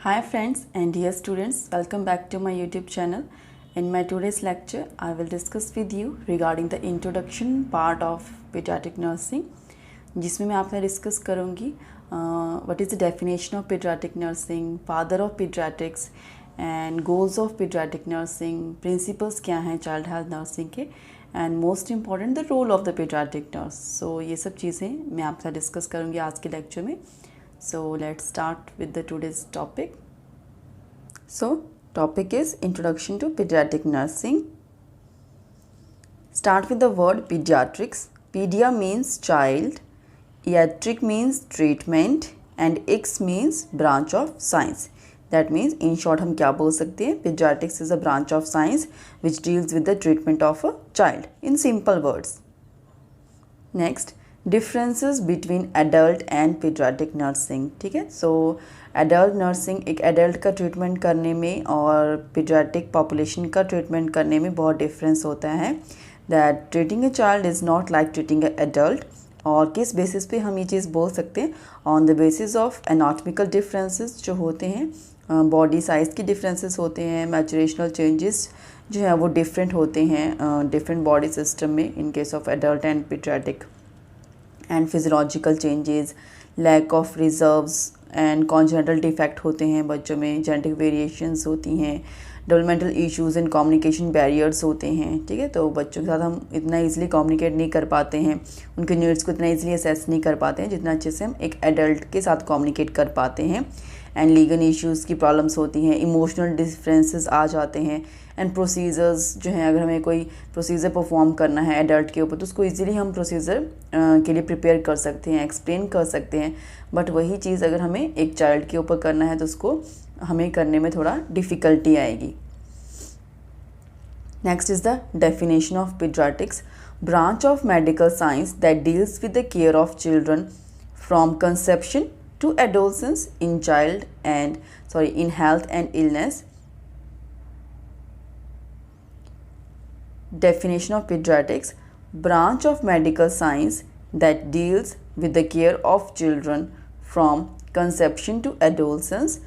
Hi friends and dear students, welcome back to my YouTube channel. In my today's lecture, I will discuss with you regarding the introduction part of pediatric nursing, जिसमें मैं आपसे discuss करूँगी what is the definition of pediatric nursing, father of pediatrics and goals of pediatric nursing, principles क्या हैं child health nursing के and most important the role of the pediatric nurse. So ये सब चीज़ें मैं आपसे डिस्कस करूँगी आज के लेक्चर में. So let's start with the today's topic. So topic is introduction to pediatric nursing. Start with the word pediatrics. Pedia means child, iatric means treatment and ix means branch of science. That means in short हम क्या बोल सकते हैं, pediatrics is a branch of science which deals with the treatment of a child in simple words. Next, differences between adult and paediatric nursing. ठीक है, सो adult nursing एक adult का treatment करने में और पीडियाट्रिक पॉपुलेशन का ट्रीटमेंट करने में बहुत डिफरेंस होता है. That treating a child is not like treating A adult. और किस बेसिस पे हम ये चीज़ बोल सकते हैं, on the basis of anatomical differences जो होते हैं, बॉडी साइज़ की डिफरेंसेस होते हैं, मैचुरेशनल चेंजेस जो है वो डिफरेंट होते हैं डिफरेंट बॉडी सिस्टम में in case of adult and paediatric. And physiological changes, lack of reserves and congenital defect होते हैं बच्चों में, जेनेटिक वेरिएशंस होती हैं, developmental issues and communication barriers होते हैं. ठीक है, तो बच्चों के साथ हम इतना इजीली कम्युनिकेट नहीं कर पाते हैं, उनके नीड्स को इतना इजीली असेस नहीं कर पाते हैं जितना अच्छे से हम एक एडल्ट के साथ कम्युनिकेट कर पाते हैं. एंड लीगल इश्यूज़ की प्रॉब्लम्स होती हैं, इमोशनल डिफरेंसेस आ जाते हैं. एंड प्रोसीजर्स जो हैं, अगर हमें कोई प्रोसीजर परफॉर्म करना है एडल्ट के ऊपर तो उसको इजीली हम प्रोसीजर के लिए प्रिपेयर कर सकते हैं, एक्सप्लेन कर सकते हैं. बट वही चीज़ अगर हमें एक चाइल्ड के ऊपर करना है तो उसको हमें करने में थोड़ा डिफ़िकल्टी आएगी. Next is the definition of paediatrics. Branch of medical science that deals with the care of children from conception to adolescence in health and illness. Definition of pediatrics: branch of medical science that deals with the care of children from conception to adolescence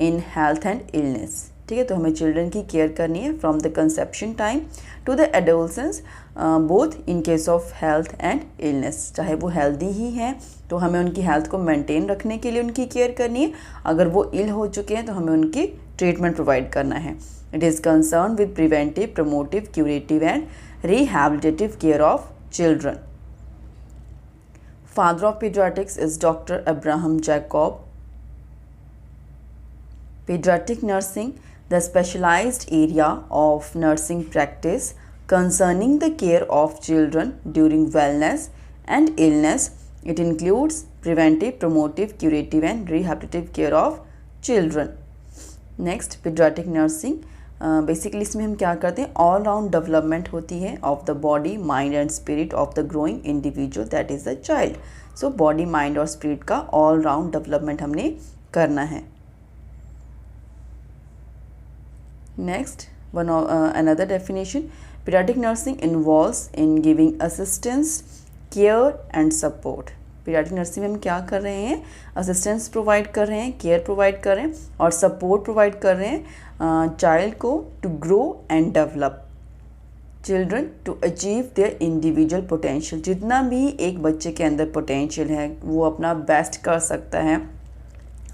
in health and illness. ठीक है, तो हमें children की care करनी है from the conception time to the adolescence, both in case of health and illness. चाहे वो healthy ही हैं तो हमें उनकी हेल्थ को मेंटेन रखने के लिए उनकी केयर करनी है, अगर वो इल हो चुके हैं तो हमें उनकी ट्रीटमेंट प्रोवाइड करना है. It is concern with preventive, promotive, curative and rehabilitative care of children. Father of paediatrics is doctor Abraham Jacob. Pediatric nursing, the specialized area of nursing practice concerning the care of children during wellness and illness. It includes preventive, promotive, curative and rehabilitative care of children. Next, pediatric nursing. Basically इसमें हम क्या करते हैं, all round development होती है of the body, mind and spirit of the growing individual, that is the child. So body, mind और spirit का all round development हमने करना है. Next, another definition: pediatric nursing involves in giving assistance, care and support. pediatric nursing में हम क्या कर रहे हैं, असिस्टेंस प्रोवाइड कर रहे हैं, केयर प्रोवाइड कर रहे हैं और सपोर्ट प्रोवाइड कर रहे हैं चाइल्ड को to grow and develop, children to achieve their individual potential. जितना भी एक बच्चे के अंदर पोटेंशियल है वो अपना बेस्ट कर सकता है,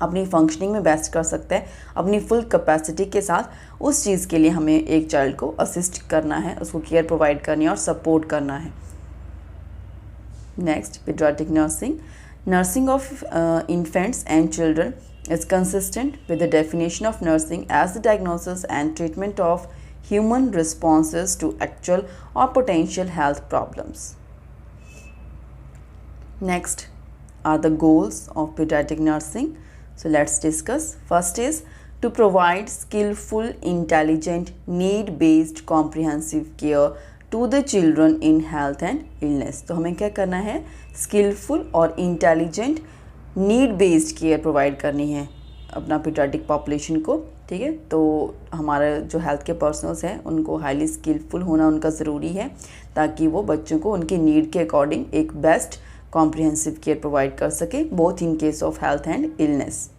अपनी फंक्शनिंग में बेस्ट कर सकता है, अपनी फुल कैपेसिटी के साथ. उस चीज़ के लिए हमें एक चाइल्ड को असिस्ट करना है, उसको केयर प्रोवाइड करनी है और सपोर्ट करना है. Next, paediatric nursing. Nursing of infants and children is consistent with the definition of nursing as the diagnosis and treatment of human responses to actual or potential health problems. Next are the goals of pediatric nursing. So let's discuss. First is to provide skillful, intelligent, need-based, comprehensive care to the children in health and illness. तो हमें क्या करना है, skillful और intelligent, need-based care provide करनी है अपना pediatric population को. ठीक है, तो हमारा जो हेल्थ के पर्सनल्स हैं उनको हाईली स्किलफुल होना उनका ज़रूरी है ताकि वो बच्चों को उनकी नीड के अकॉर्डिंग एक बेस्ट कॉम्प्रिहेंसिव केयर प्रोवाइड कर सके, both in case of health and illness.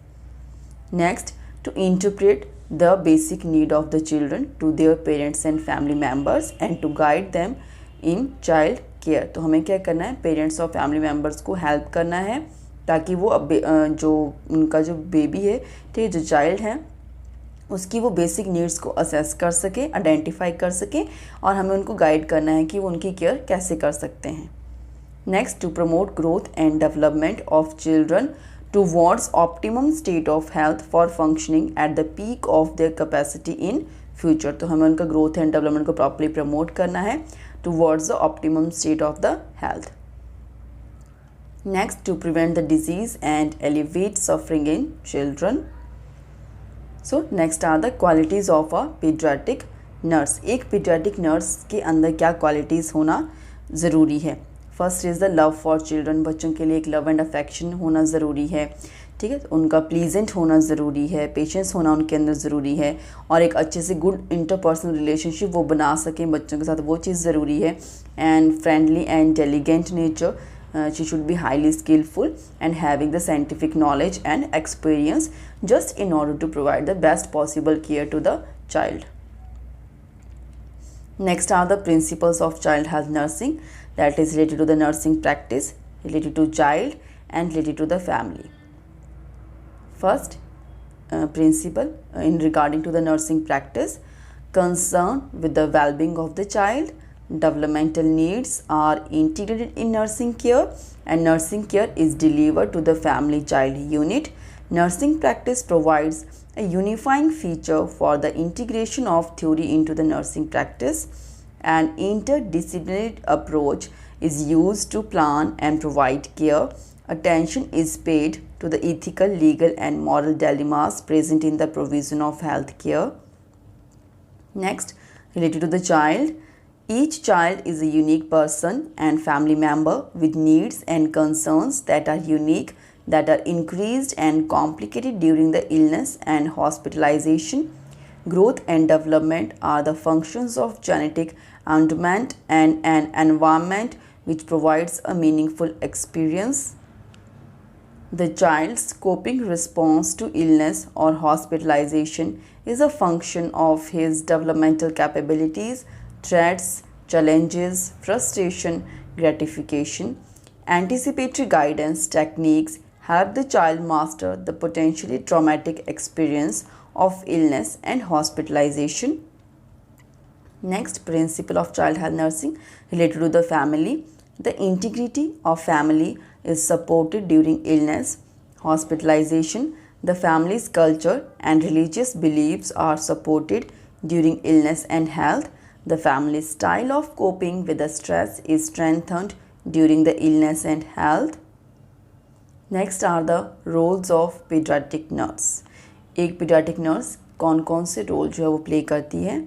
Next, to interpret the basic need of the children to their parents and family members and to guide them in child care। तो हमें क्या करना है, parents और family members को help करना है ताकि वो जो उनका जो बेबी है, ठीक है, जो चाइल्ड है, उसकी वो बेसिक नीड्स को असेस कर सके, आइडेंटिफाई कर सके, और हमें उनको गाइड करना है कि वो उनकी केयर कैसे कर सकते हैं। Next, to promote growth and development of children towards optimum state of health for functioning at the peak of their capacity in future. तो हमें उनका ग्रोथ एंड डेवलपमेंट को प्रॉपर्ली प्रमोट करना है towards the optimum state of the health. Next, to prevent the disease and alleviate suffering in children. So next are the qualities of a paediatric nurse. एक paediatric nurse के अंदर क्या qualities होना ज़रूरी है। First is the love for children. बच्चों के लिए एक लव एंड अफेक्शन होना ज़रूरी है, ठीक है, उनका प्लीजेंट होना ज़रूरी है, पेशेंस होना उनके अंदर ज़रूरी है, और एक अच्छे से गुड इंटरपर्सनल रिलेशनशिप वो बना सकें बच्चों के साथ, वो चीज़ ज़रूरी है। And friendly and intelligent nature, she should be highly skillful and having the scientific knowledge and experience just in order to provide the best possible care to the child. Next are the principles of child health nursing, that is related to the nursing practice, related to child and related to the family. First principle in regarding to the nursing practice, concern with the well-being of the child. Developmental needs are integrated in nursing care and nursing care is delivered to the family child unit. Nursing practice provides a unifying feature for the integration of theory into the nursing practice. An interdisciplinary approach is used to plan and provide care. Attention is paid to the ethical, legal and moral dilemmas present in the provision of health care. Next, related to the child. Each child is a unique person and family member with needs and concerns that are unique, that are increased and complicated during the illness and hospitalization. Growth and development are the functions of genetic endowment and an environment which provides a meaningful experience. The child's coping response to illness or hospitalization is a function of his developmental capabilities, threats, challenges, frustration, gratification. Anticipatory guidance techniques help the child master the potentially traumatic experience of illness and hospitalization. Next, principle of child health nursing related to the family. The integrity of family is supported during illness, hospitalization. The family's culture and religious beliefs are supported during illness and health. The family's style of coping with the stress is strengthened during the illness and health. Next are the roles of pediatric nurse. एक pediatric nurse कौन कौन से role जो है वो play करती है।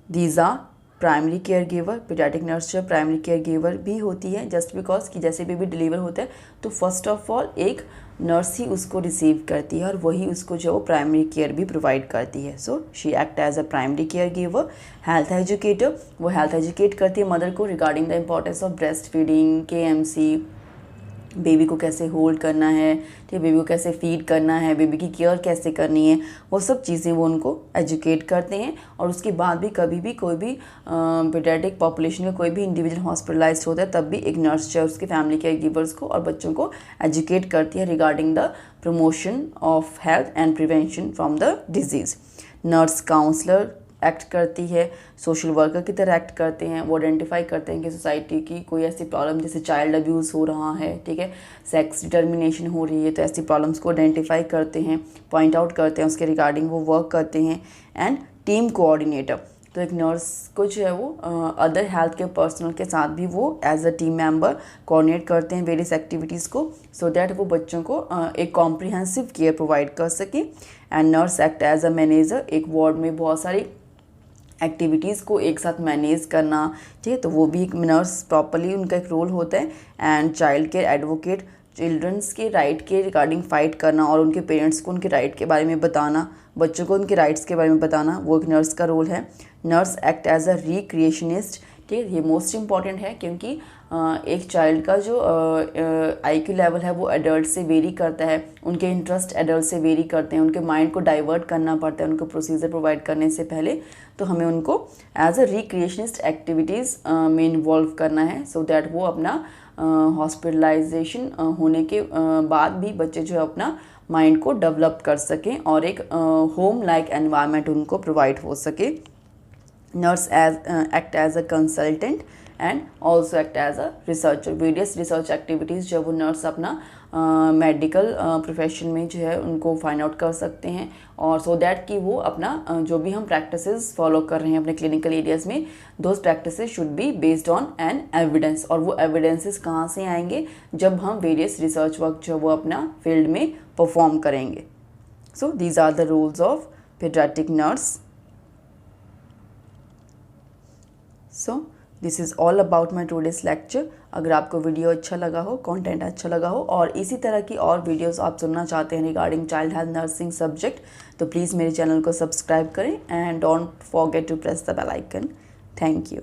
These are primary care giver. Paediatric nurse जो प्राइमरी केयर गिवर भी होती है, जस्ट बिकॉज कि जैसे बेबी डिलीवर होता है तो फर्स्ट ऑफ ऑल एक नर्स ही उसको रिसीव करती है और वही उसको जो प्राइमरी केयर भी प्रोवाइड करती है। So she act as a primary care giver. Health educator, वो हेल्थ एजुकेट करती है मदर को regarding the importance of breast feeding, KMC, baby को कैसे होल्ड करना है, ठीक, बेबी को कैसे फीड करना है, बेबी की केयर कैसे करनी है, वो सब चीज़ें वो उनको एजुकेट करते हैं। और उसके बाद भी कभी भी कोई भी पीडियाट्रिक पॉपुलेशन का कोई भी इंडिविजुअल हॉस्पिटलाइज होता है तब भी एक नर्स जो है उसके फैमिली केयर गिवर्स को और बच्चों को एजुकेट करती है regarding the promotion of health and prevention from the disease. Nurse counsellor act करती है, सोशल वर्कर की तरह एक्ट करते हैं। वो आइडेंटिफाई करते हैं कि सोसाइटी की कोई ऐसी प्रॉब्लम जैसे चाइल्ड अब्यूज़ हो रहा है, ठीक है, सेक्स डिटर्मिनेशन हो रही है, तो ऐसी प्रॉब्लम्स को आइडेंटिफाई करते हैं, पॉइंट आउट करते हैं, उसके रिगार्डिंग वो वर्क करते हैं। एंड टीम कोऑर्डिनेटर, तो एक नर्स को जो है वो अदर हेल्थ केयर पर्सनल के साथ भी वो as a team member coordinate करते हैं वेरियस एक्टिविटीज़ को, सो दैट वो बच्चों को एक कॉम्प्रिहेंसिव केयर प्रोवाइड कर सके। And nurse act as a manager, एक वार्ड में बहुत सारी एक्टिविटीज़ को एक साथ मैनेज करना, ठीक है, तो वो भी एक नर्स प्रॉपरली उनका एक रोल होता है। And child care advocate, children's के राइट के रिगार्डिंग फ़ाइट करना और उनके पेरेंट्स को उनके राइट के बारे में बताना, बच्चों को उनके राइट्स के बारे में बताना, वो एक नर्स का रोल है। नर्स एक्ट एज अ रिक्रिएशनिस्ट, ठीक है, ये मोस्ट इम्पॉर्टेंट है क्योंकि एक चाइल्ड का जो IQ लेवल है वो एडल्ट से वेरी करता है, उनके इंटरेस्ट एडल्ट से वेरी करते हैं, उनके माइंड को डाइवर्ट करना पड़ता है उनको प्रोसीजर प्रोवाइड करने से पहले। तो हमें उनको एज अ रिक्रिएशनिस्ट एक्टिविटीज़ में इन्वॉल्व करना है, सो दैट वो अपना हॉस्पिटलाइजेशन होने के बाद भी बच्चे जो है अपना माइंड को डेवलप कर सकें और एक होम लाइक एनवायरनमेंट उनको प्रोवाइड हो सके। Nurse act as a consultant and also act as a researcher. Various research activities जो वो नर्स अपना मेडिकल प्रोफेशन में जो है उनको फाइंड आउट कर सकते हैं, और सो दैट कि वो अपना जो भी हम प्रैक्टिसेस फॉलो कर रहे हैं अपने क्लिनिकल एरियाज़ में, those practices should be based on an evidence. और वो एविडेंसेस कहाँ से आएंगे? जब हम वेरियस रिसर्च वर्क जो वो अपना फील्ड में परफॉर्म करेंगे। So these are the rules of paediatric nurse. So this is all about my today's lecture. अगर आपको वीडियो अच्छा लगा हो, कंटेंट अच्छा लगा हो और इसी तरह की और वीडियोस आप सुनना चाहते हैं regarding child health nursing subject, तो प्लीज़ मेरे चैनल को सब्सक्राइब करें and don't forget to press the bell icon. Thank you.